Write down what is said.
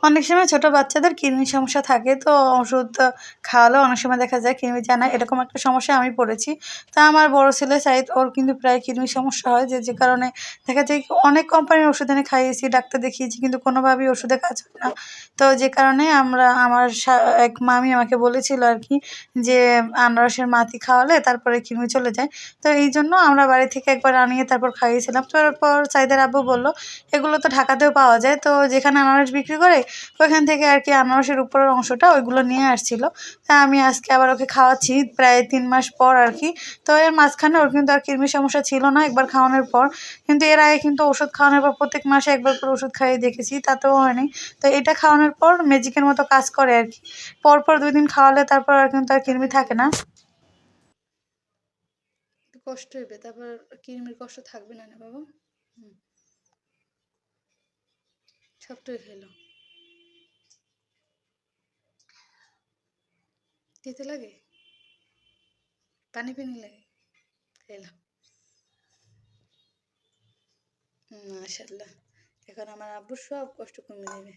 অনেক সময় ছোট বাচ্চাদের কৃমির সমস্যা থাকে, তো ওষুধ খাওয়ালেও অনেক সময় দেখা যায় কৃমি যায় না। এরকম একটা সমস্যা আমি পড়েছি। তা আমার বড় ছেলে সাইদ, ওর কিন্তু প্রায় কৃমির সমস্যা হয়, যে কারণে দেখা যায় কি অনেক কোম্পানির ওষুধ এনে খাইয়েছি, ডাক্তার দেখিয়েছি, কিন্তু কোনোভাবেই ওষুধে কাজ হয় না। তো যে কারণে আমার এক মামি আমাকে বলেছিল আর কি, যে আনারসের মাটি খাওয়ালে তারপরে কৃমি চলে যায়। তো এই জন্য আমরা বাড়ি থেকে একবার আনিয়ে তারপর খাইয়েছিলাম। তারপর সাইদের আব্বু বলল এগুলো তো ঢাকাতেও পাওয়া যায়, তো যেখানে আনারস বিক্রি করে ওইখান থেকে আর কি আনারসের উপরের অংশটা ওইগুলো নিয়ে আসছিল। তা আমি আজকে আবার ওকে খাওয়াচ্ছি প্রায় 3 মাস পর আর কি। তো এর মাঝখানে ওর কিন্তু আর কৃমির সমস্যা ছিল না একবার খাওয়ানোর পর, কিন্তু এর আগে কিন্তু ওষুধ খাওয়ানোর পর প্রত্যেক মাসে একবার করে ওষুধ খাইয়ে দেখেছি, তাতেও হয়নি। তো এটা খাওয়ানোর পর ম্যাজিকের মতো কাজ করে আর কি। পরপর 2 দিন খাওয়ালে তারপর আর কিন্তু আর কৃমি থাকে না। কষ্ট হইবে, তারপর কৃমির কষ্ট থাকবে না, না বাবা? সবটাই খেলো। দিতে লাগে, পানি পানি লাগে, খেলাম। মাশাল্লাহ, এখন আমার আব্বুর সব কষ্ট কমে যাবে।